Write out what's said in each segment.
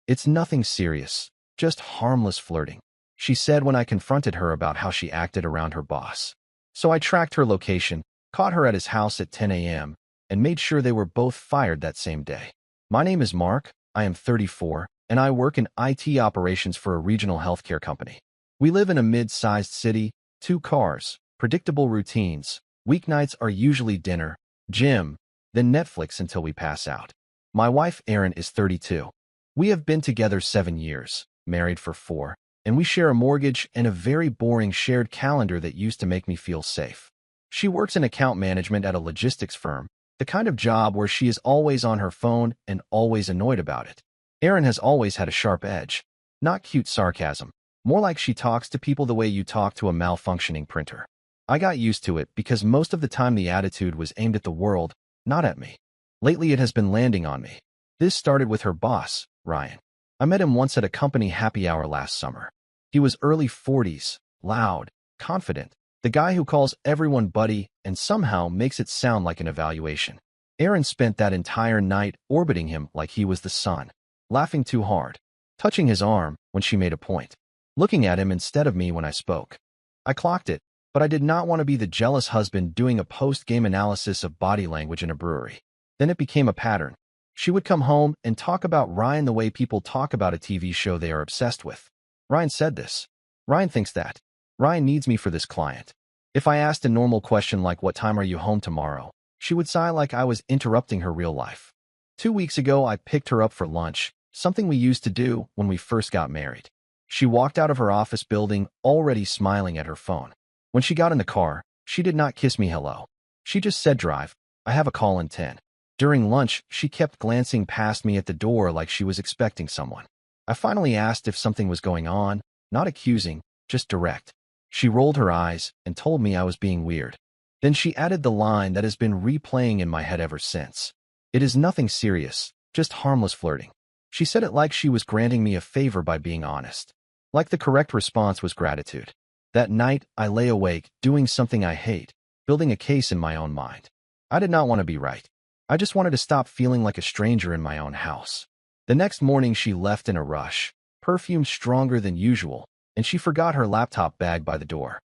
It's nothing serious, just harmless flirting," she said when I confronted her about how she acted around her boss. So I tracked her location, caught her at his house at 10 a.m., and made sure they were both fired that same day. My name is Mark, I am 34, and I work in IT operations for a regional healthcare company. We live in a mid-sized city, 2 cars, predictable routines. Weeknights are usually dinner, gym, then Netflix until we pass out. My wife, Erin, is 32. We have been together 7 years, married for 4, and we share a mortgage and a very boring shared calendar that used to make me feel safe. She works in account management at a logistics firm, the kind of job where she is always on her phone and always annoyed about it. Erin has always had a sharp edge. Not cute sarcasm, more like she talks to people the way you talk to a malfunctioning printer. I got used to it because most of the time the attitude was aimed at the world, not at me. Lately it has been landing on me. This started with her boss, Ryan. I met him once at a company happy hour last summer. He was early 40s, loud, confident, the guy who calls everyone buddy and somehow makes it sound like an evaluation. Erin spent that entire night orbiting him like he was the sun, laughing too hard, touching his arm when she made a point, looking at him instead of me when I spoke. I clocked it, but I did not want to be the jealous husband doing a post-game analysis of body language in a brewery. Then it became a pattern. She would come home and talk about Ryan the way people talk about a TV show they are obsessed with. Ryan said this. Ryan thinks that. Ryan needs me for this client. If I asked a normal question like "What time are you home tomorrow?" she would sigh like I was interrupting her real life. 2 weeks ago, I picked her up for lunch, something we used to do when we first got married. She walked out of her office building already smiling at her phone. When she got in the car, she did not kiss me hello. She just said, "Drive. I have a call in 10. During lunch, she kept glancing past me at the door like she was expecting someone. I finally asked if something was going on, not accusing, just direct. She rolled her eyes and told me I was being weird. Then she added the line that has been replaying in my head ever since. "It is nothing serious, just harmless flirting." She said it like she was granting me a favor by being honest. Like the correct response was gratitude. That night, I lay awake, doing something I hate, building a case in my own mind. I did not want to be right. I just wanted to stop feeling like a stranger in my own house. The next morning, she left in a rush, perfume stronger than usual, and she forgot her laptop bag by the door.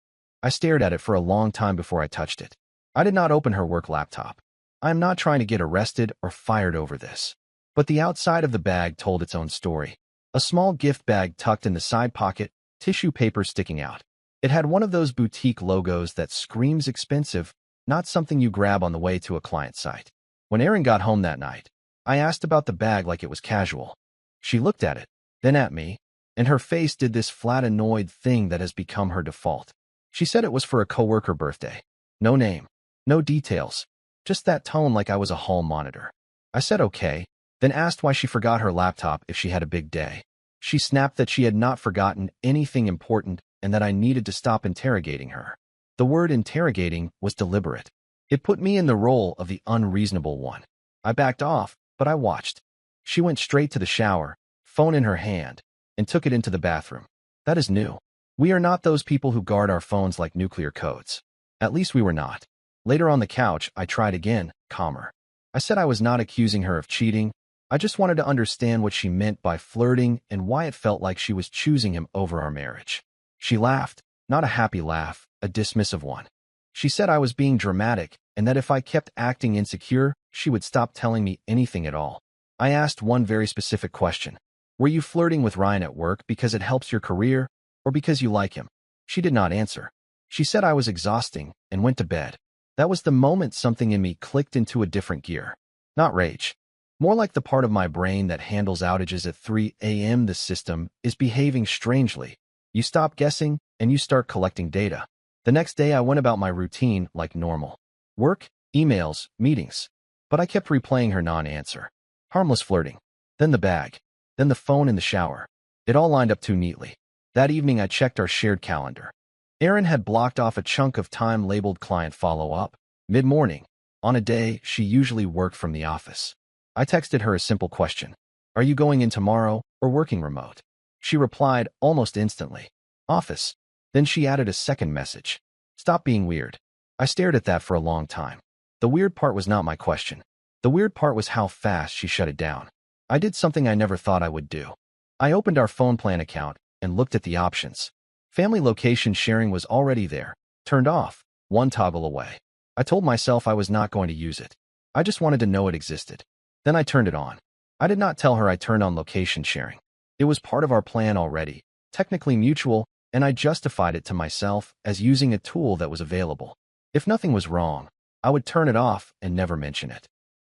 I stared at it for a long time before I touched it. I did not open her work laptop. I am not trying to get arrested or fired over this. But the outside of the bag told its own story. A small gift bag tucked in the side pocket, tissue paper sticking out. It had one of those boutique logos that screams expensive, not something you grab on the way to a client site. When Erin got home that night, I asked about the bag like it was casual. She looked at it, then at me, and her face did this flat annoyed thing that has become her default. She said it was for a coworker birthday. No name, no details, just that tone like I was a hall monitor. I said okay, then asked why she forgot her laptop if she had a big day. She snapped that she had not forgotten anything important and that I needed to stop interrogating her. The word interrogating was deliberate. It put me in the role of the unreasonable one. I backed off, but I watched. She went straight to the shower, phone in her hand, and took it into the bathroom. That is new. We are not those people who guard our phones like nuclear codes. At least we were not. Later on the couch, I tried again, calmer. I said I was not accusing her of cheating. I just wanted to understand what she meant by flirting and why it felt like she was choosing him over our marriage. She laughed, not a happy laugh, a dismissive one. She said I was being dramatic and that if I kept acting insecure, she would stop telling me anything at all. I asked one very specific question. Were you flirting with Ryan at work because it helps your career or because you like him? She did not answer. She said I was exhausting and went to bed. That was the moment something in me clicked into a different gear. Not rage. More like the part of my brain that handles outages at 3 a.m. The system is behaving strangely. You stop guessing and you start collecting data. The next day I went about my routine like normal. Work, emails, meetings. But I kept replaying her non-answer. Harmless flirting. Then the bag. Then the phone in the shower. It all lined up too neatly. That evening I checked our shared calendar. Erin had blocked off a chunk of time labeled client follow-up, mid-morning, on a day she usually worked from the office. I texted her a simple question. Are you going in tomorrow or working remote? She replied almost instantly. Office. Then she added a second message. Stop being weird. I stared at that for a long time. The weird part was not my question. The weird part was how fast she shut it down. I did something I never thought I would do. I opened our phone plan account and looked at the options. Family location sharing was already there, turned off, one toggle away. I told myself I was not going to use it. I just wanted to know it existed. Then I turned it on. I did not tell her I turned on location sharing. It was part of our plan already, technically mutual, and I justified it to myself as using a tool that was available. If nothing was wrong, I would turn it off and never mention it.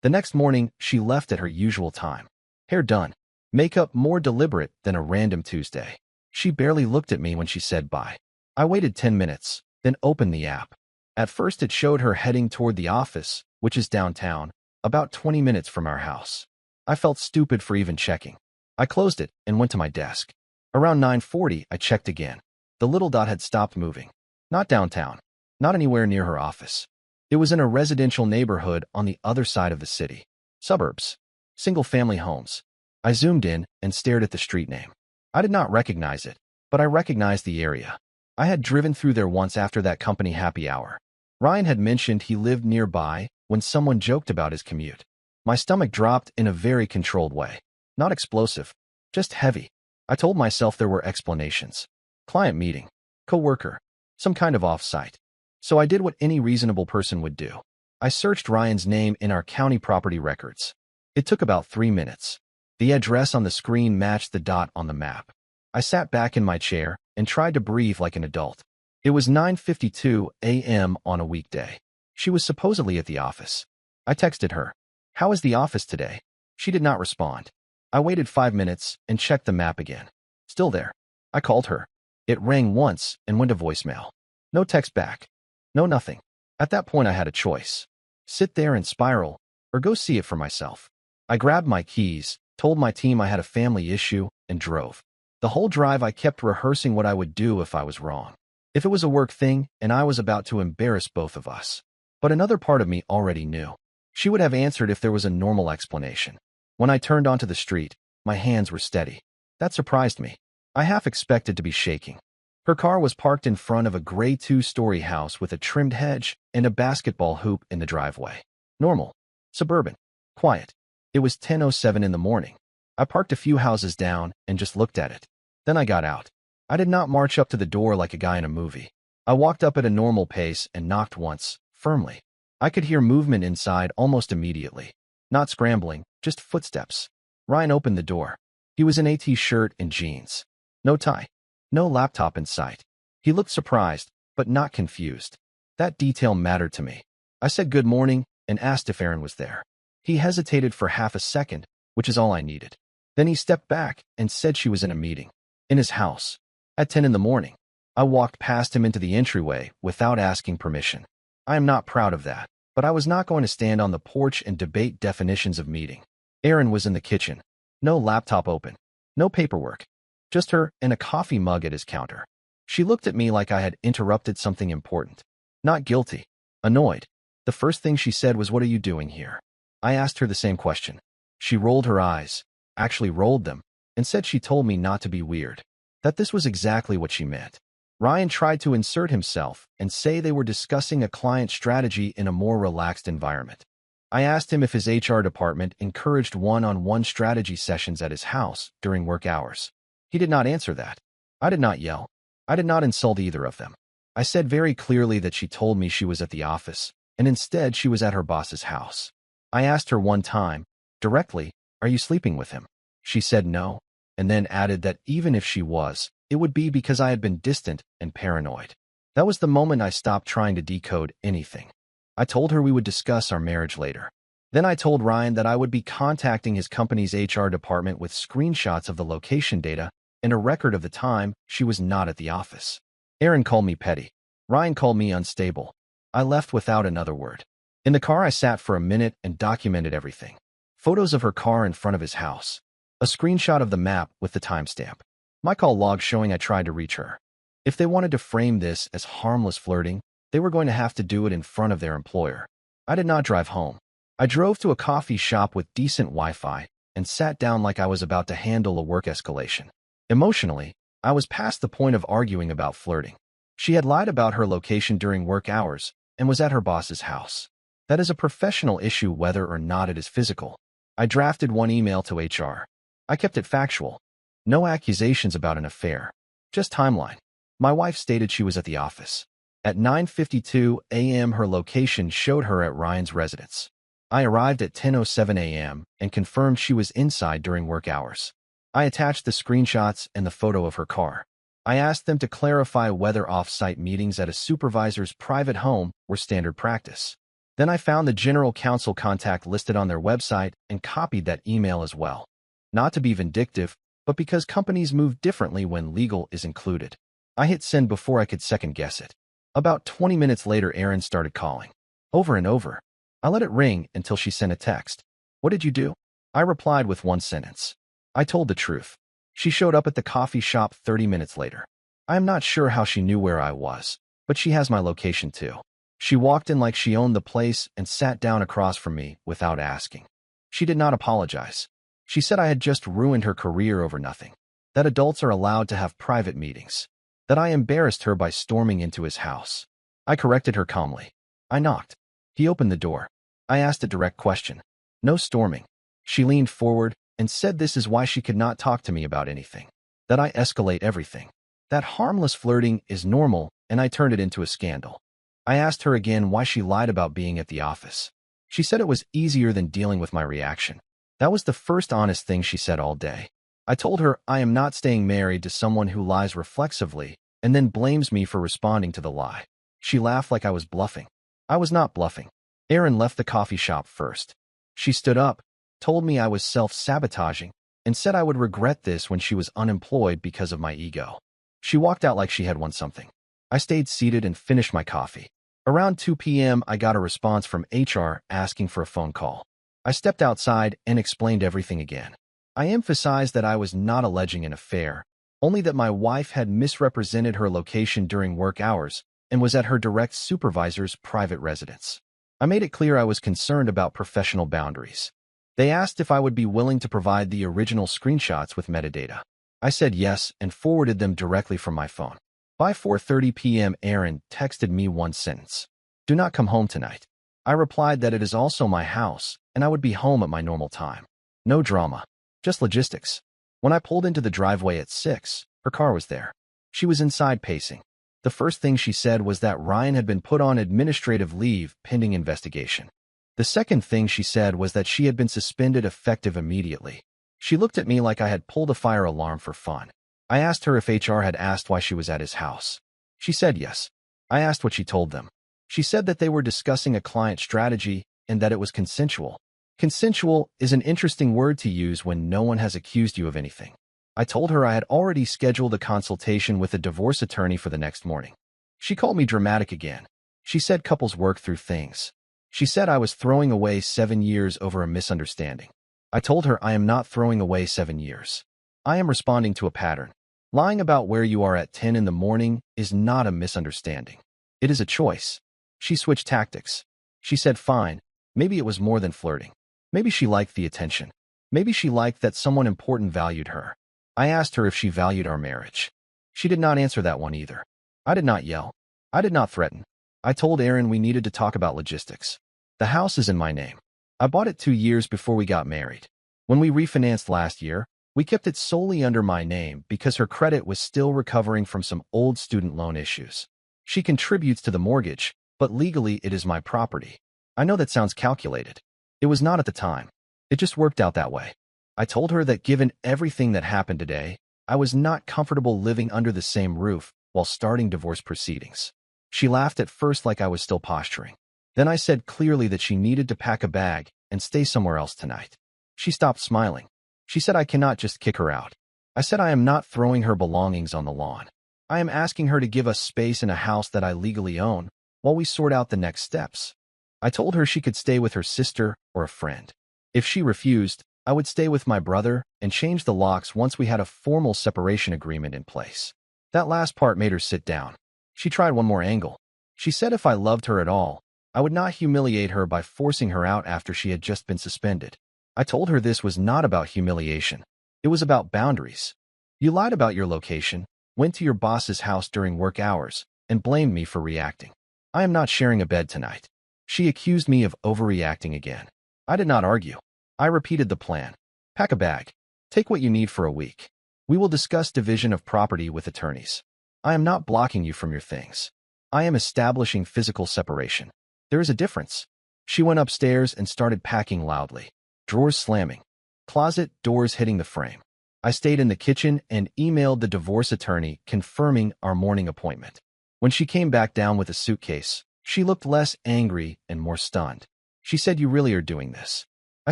The next morning, she left at her usual time. Hair done. Makeup more deliberate than a random Tuesday. She barely looked at me when she said bye. I waited 10 minutes, then opened the app. At first it showed her heading toward the office, which is downtown, about 20 minutes from our house. I felt stupid for even checking. I closed it and went to my desk. Around 9:40, I checked again. The little dot had stopped moving. Not downtown. Not anywhere near her office. It was in a residential neighborhood on the other side of the city. Suburbs. Single-family homes. I zoomed in and stared at the street name. I did not recognize it, but I recognized the area. I had driven through there once after that company happy hour. Ryan had mentioned he lived nearby when someone joked about his commute. My stomach dropped in a very controlled way. Not explosive, just heavy. I told myself there were explanations. Client meeting, co-worker, some kind of off-site. So I did what any reasonable person would do. I searched Ryan's name in our county property records. It took about 3 minutes. The address on the screen matched the dot on the map. I sat back in my chair and tried to breathe like an adult. It was 9:52 a.m. on a weekday. She was supposedly at the office. I texted her, "How is the office today?" She did not respond. I waited 5 minutes and checked the map again. Still there. I called her. It rang once and went to voicemail. No text back. No nothing. At that point I had a choice. Sit there and spiral, or go see it for myself. I grabbed my keys, told my team I had a family issue, and drove. The whole drive I kept rehearsing what I would do if I was wrong. If it was a work thing and I was about to embarrass both of us. But another part of me already knew. She would have answered if there was a normal explanation. When I turned onto the street, my hands were steady. That surprised me. I half expected to be shaking. Her car was parked in front of a gray 2-story house with a trimmed hedge and a basketball hoop in the driveway. Normal. Suburban. Quiet. It was 10:07 in the morning. I parked a few houses down and just looked at it. Then I got out. I did not march up to the door like a guy in a movie. I walked up at a normal pace and knocked once, firmly. I could hear movement inside almost immediately. Not scrambling, just footsteps. Ryan opened the door. He was in a t-shirt and jeans. No tie. No laptop in sight. He looked surprised, but not confused. That detail mattered to me. I said good morning and asked if Aaron was there. He hesitated for half a second, which is all I needed. Then he stepped back and said she was in a meeting. In his house. At 10 in the morning. I walked past him into the entryway without asking permission. I am not proud of that, but I was not going to stand on the porch and debate definitions of meeting. Aaron was in the kitchen. No laptop open. No paperwork. Just her and a coffee mug at his counter. She looked at me like I had interrupted something important. Not guilty. Annoyed. The first thing she said was, "What are you doing here?" I asked her the same question. She rolled her eyes, actually rolled them, and said she told me not to be weird. That this was exactly what she meant. Ryan tried to insert himself and say they were discussing a client strategy in a more relaxed environment. I asked him if his HR department encouraged one-on-one strategy sessions at his house during work hours. He did not answer that. I did not yell. I did not insult either of them. I said very clearly that she told me she was at the office, and instead she was at her boss's house. I asked her one time, directly, "Are you sleeping with him?" She said no, and then added that even if she was, it would be because I had been distant and paranoid. That was the moment I stopped trying to decode anything. I told her we would discuss our marriage later. Then I told Ryan that I would be contacting his company's HR department with screenshots of the location data and a record of the time she was not at the office. Aaron called me petty. Ryan called me unstable. I left without another word. In the car I sat for a minute and documented everything. Photos of her car in front of his house. A screenshot of the map with the timestamp. My call log showing I tried to reach her. If they wanted to frame this as harmless flirting, they were going to have to do it in front of their employer. I did not drive home. I drove to a coffee shop with decent Wi-Fi and sat down like I was about to handle a work escalation. Emotionally, I was past the point of arguing about flirting. She had lied about her location during work hours and was at her boss's house. That is a professional issue whether or not it is physical. I drafted one email to HR. I kept it factual. No accusations about an affair. Just timeline. My wife stated she was at the office. At 9:52 a.m. her location showed her at Ryan's residence. I arrived at 10:07 a.m. and confirmed she was inside during work hours. I attached the screenshots and the photo of her car. I asked them to clarify whether off-site meetings at a supervisor's private home were standard practice. Then I found the general counsel contact listed on their website and copied that email as well. Not to be vindictive, but because companies move differently when legal is included. I hit send before I could second-guess it. About 20 minutes later, Erin started calling. Over and over. I let it ring until she sent a text. "What did you do?" I replied with one sentence. I told the truth. She showed up at the coffee shop 30 minutes later. I am not sure how she knew where I was, but she has my location too. She walked in like she owned the place and sat down across from me without asking. She did not apologize. She said I had just ruined her career over nothing, that adults are allowed to have private meetings, that I embarrassed her by storming into his house. I corrected her calmly. I knocked. He opened the door. I asked a direct question. No storming. She leaned forward and said this is why she could not talk to me about anything, that I escalate everything, that harmless flirting is normal, and I turned it into a scandal. I asked her again why she lied about being at the office. She said it was easier than dealing with my reaction. That was the first honest thing she said all day. I told her I am not staying married to someone who lies reflexively and then blames me for responding to the lie. She laughed like I was bluffing. I was not bluffing. Erin left the coffee shop first. She stood up, told me I was self-sabotaging, and said I would regret this when she was unemployed because of my ego. She walked out like she had won something. I stayed seated and finished my coffee. Around 2 p.m., I got a response from HR asking for a phone call. I stepped outside and explained everything again. I emphasized that I was not alleging an affair, only that my wife had misrepresented her location during work hours and was at her direct supervisor's private residence. I made it clear I was concerned about professional boundaries. They asked if I would be willing to provide the original screenshots with metadata. I said yes and forwarded them directly from my phone. By 4:30 p.m., Erin texted me one sentence. "Do not come home tonight." I replied that it is also my house and I would be home at my normal time. No drama, just logistics. When I pulled into the driveway at 6, her car was there. She was inside pacing. The first thing she said was that Ryan had been put on administrative leave pending investigation. The second thing she said was that she had been suspended effective immediately. She looked at me like I had pulled a fire alarm for fun. I asked her if HR had asked why she was at his house. She said yes. I asked what she told them. She said that they were discussing a client strategy and that it was consensual. Consensual is an interesting word to use when no one has accused you of anything. I told her I had already scheduled a consultation with a divorce attorney for the next morning. She called me dramatic again. She said couples work through things. She said I was throwing away 7 years over a misunderstanding. I told her I am not throwing away 7 years. I am responding to a pattern. Lying about where you are at 10 in the morning is not a misunderstanding. It is a choice. She switched tactics. She said fine, maybe it was more than flirting. Maybe she liked the attention. Maybe she liked that someone important valued her. I asked her if she valued our marriage. She did not answer that one either. I did not yell. I did not threaten. I told Erin we needed to talk about logistics. The house is in my name. I bought it 2 years before we got married. When we refinanced last year, we kept it solely under my name because her credit was still recovering from some old student loan issues. She contributes to the mortgage, but legally it is my property. I know that sounds calculated. It was not at the time. It just worked out that way. I told her that given everything that happened today, I was not comfortable living under the same roof while starting divorce proceedings. She laughed at first like I was still posturing. Then I said clearly that she needed to pack a bag and stay somewhere else tonight. She stopped smiling. She said I cannot just kick her out. I said I am not throwing her belongings on the lawn. I am asking her to give us space in a house that I legally own while we sort out the next steps. I told her she could stay with her sister or a friend. If she refused, I would stay with my brother and change the locks once we had a formal separation agreement in place. That last part made her sit down. She tried one more angle. She said if I loved her at all, I would not humiliate her by forcing her out after she had just been suspended. I told her this was not about humiliation. It was about boundaries. You lied about your location, went to your boss's house during work hours, and blamed me for reacting. I am not sharing a bed tonight. She accused me of overreacting again. I did not argue. I repeated the plan. Pack a bag. Take what you need for a week. We will discuss division of property with attorneys. I am not blocking you from your things. I am establishing physical separation. There is a difference. She went upstairs and started packing loudly. Drawers slamming. Closet doors hitting the frame. I stayed in the kitchen and emailed the divorce attorney confirming our morning appointment. When she came back down with a suitcase, she looked less angry and more stunned. She said, "You really are doing this?" I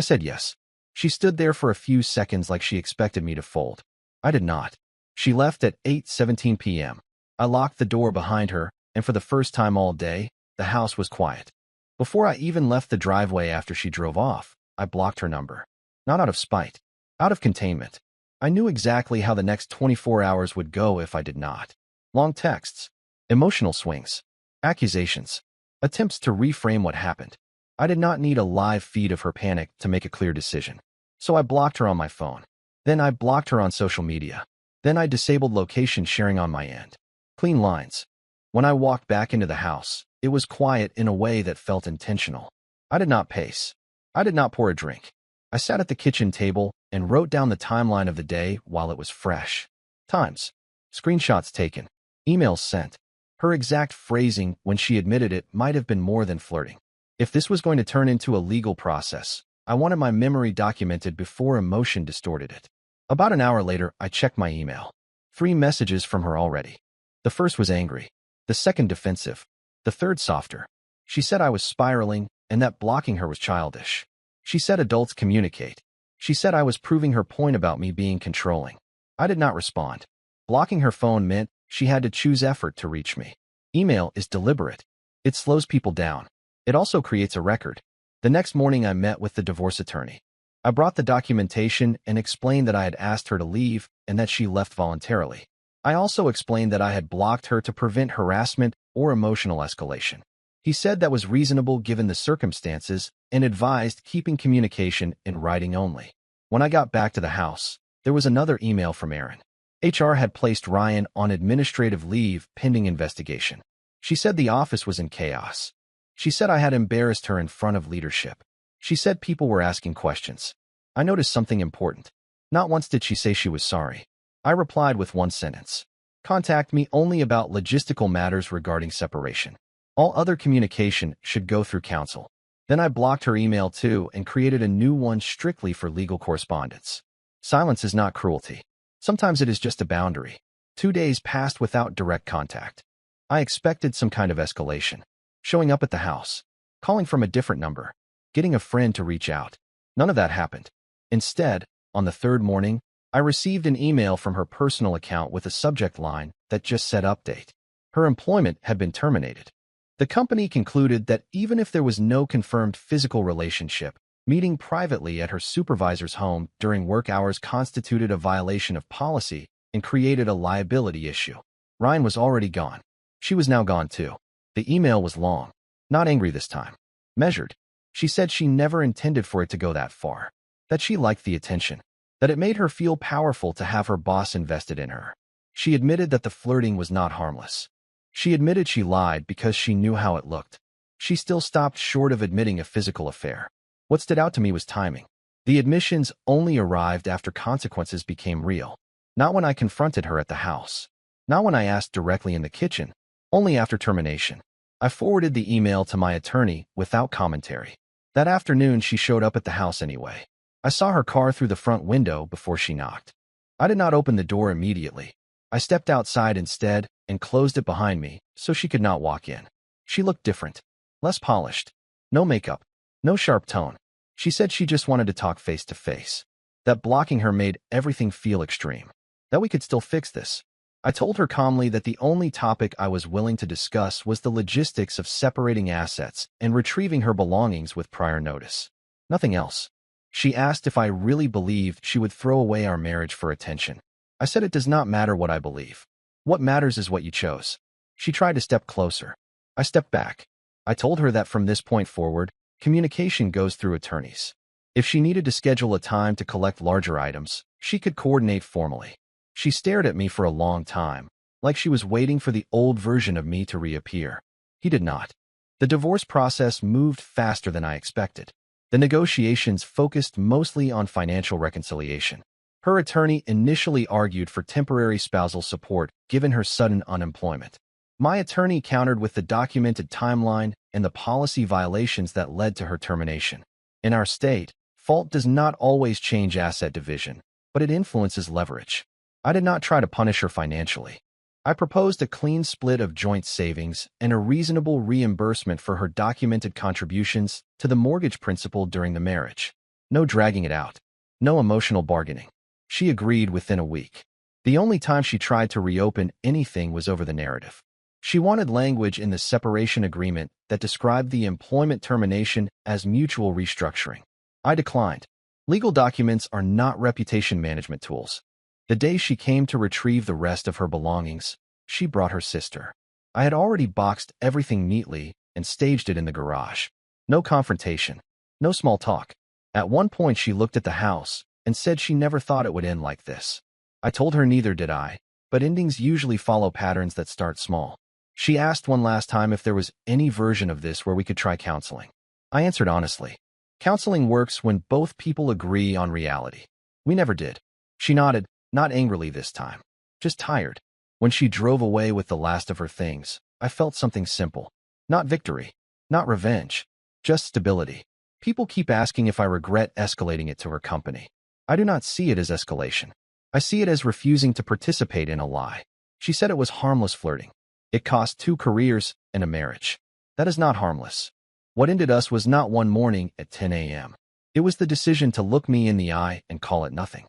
said yes. She stood there for a few seconds like she expected me to fold. I did not. She left at 8:17 p.m. I locked the door behind her, and for the first time all day, the house was quiet. Before I even left the driveway after she drove off, I blocked her number. Not out of spite. Out of containment. I knew exactly how the next 24 hours would go if I did not. Long texts. Emotional swings. Accusations. Attempts to reframe what happened. I did not need a live feed of her panic to make a clear decision. So I blocked her on my phone. Then I blocked her on social media. Then I disabled location sharing on my end. Clean lines. When I walked back into the house, it was quiet in a way that felt intentional. I did not pace. I did not pour a drink. I sat at the kitchen table and wrote down the timeline of the day while it was fresh. Times. Screenshots taken. Emails sent. Her exact phrasing when she admitted it might have been more than flirting. If this was going to turn into a legal process, I wanted my memory documented before emotion distorted it. About an hour later, I checked my email. 3 messages from her already. The first was angry. The second defensive. The third softer. She said I was spiraling and that blocking her was childish. She said adults communicate. She said I was proving her point about me being controlling. I did not respond. Blocking her phone meant she had to choose effort to reach me. Email is deliberate. It slows people down. It also creates a record. The next morning I met with the divorce attorney. I brought the documentation and explained that I had asked her to leave and that she left voluntarily. I also explained that I had blocked her to prevent harassment or emotional escalation. He said that was reasonable given the circumstances and advised keeping communication in writing only. When I got back to the house, there was another email from Erin. HR had placed Ryan on administrative leave pending investigation. She said the office was in chaos. She said I had embarrassed her in front of leadership. She said people were asking questions. I noticed something important. Not once did she say she was sorry. I replied with one sentence. Contact me only about logistical matters regarding separation. All other communication should go through counsel. Then I blocked her email too and created a new one strictly for legal correspondence. Silence is not cruelty. Sometimes it is just a boundary. 2 days passed without direct contact. I expected some kind of escalation. Showing up at the house. Calling from a different number. Getting a friend to reach out. None of that happened. Instead, on the 3rd morning, I received an email from her personal account with a subject line that just said update. Her employment had been terminated. The company concluded that even if there was no confirmed physical relationship, meeting privately at her supervisor's home during work hours constituted a violation of policy and created a liability issue. Ryan was already gone. She was now gone too. The email was long. Not angry this time. Measured. She said she never intended for it to go that far. That she liked the attention. That it made her feel powerful to have her boss invested in her. She admitted that the flirting was not harmless. She admitted she lied because she knew how it looked. She still stopped short of admitting a physical affair. What stood out to me was timing. The admissions only arrived after consequences became real. Not when I confronted her at the house. Not when I asked directly in the kitchen. Only after termination. I forwarded the email to my attorney without commentary. That afternoon, she showed up at the house anyway. I saw her car through the front window before she knocked. I did not open the door immediately. I stepped outside instead and closed it behind me so she could not walk in. She looked different. Less polished. No makeup. No sharp tone. She said she just wanted to talk face to face. That blocking her made everything feel extreme. That we could still fix this. I told her calmly that the only topic I was willing to discuss was the logistics of separating assets and retrieving her belongings with prior notice. Nothing else. She asked if I really believed she would throw away our marriage for attention. I said it does not matter what I believe. What matters is what you chose. She tried to step closer. I stepped back. I told her that from this point forward, communication goes through attorneys. If she needed to schedule a time to collect larger items, she could coordinate formally. She stared at me for a long time, like she was waiting for the old version of me to reappear. He did not. The divorce process moved faster than I expected. The negotiations focused mostly on financial reconciliation. Her attorney initially argued for temporary spousal support given her sudden unemployment. My attorney countered with the documented timeline and the policy violations that led to her termination. In our state, fault does not always change asset division, but it influences leverage. I did not try to punish her financially. I proposed a clean split of joint savings and a reasonable reimbursement for her documented contributions to the mortgage principal during the marriage. No dragging it out. No emotional bargaining. She agreed within a week. The only time she tried to reopen anything was over the narrative. She wanted language in the separation agreement that described the employment termination as mutual restructuring. I declined. Legal documents are not reputation management tools. The day she came to retrieve the rest of her belongings, she brought her sister. I had already boxed everything neatly and staged it in the garage. No confrontation. No small talk. At one point she looked at the house and said she never thought it would end like this. I told her neither did I, but endings usually follow patterns that start small. She asked one last time if there was any version of this where we could try counseling. I answered honestly. Counseling works when both people agree on reality. We never did. She nodded, not angrily this time, just tired. When she drove away with the last of her things, I felt something simple. Not victory, not revenge, just stability. People keep asking if I regret escalating it to her company. I do not see it as escalation. I see it as refusing to participate in a lie. She said it was harmless flirting. It cost 2 careers and a marriage. That is not harmless. What ended us was not one morning at 10 a.m. It was the decision to look me in the eye and call it nothing.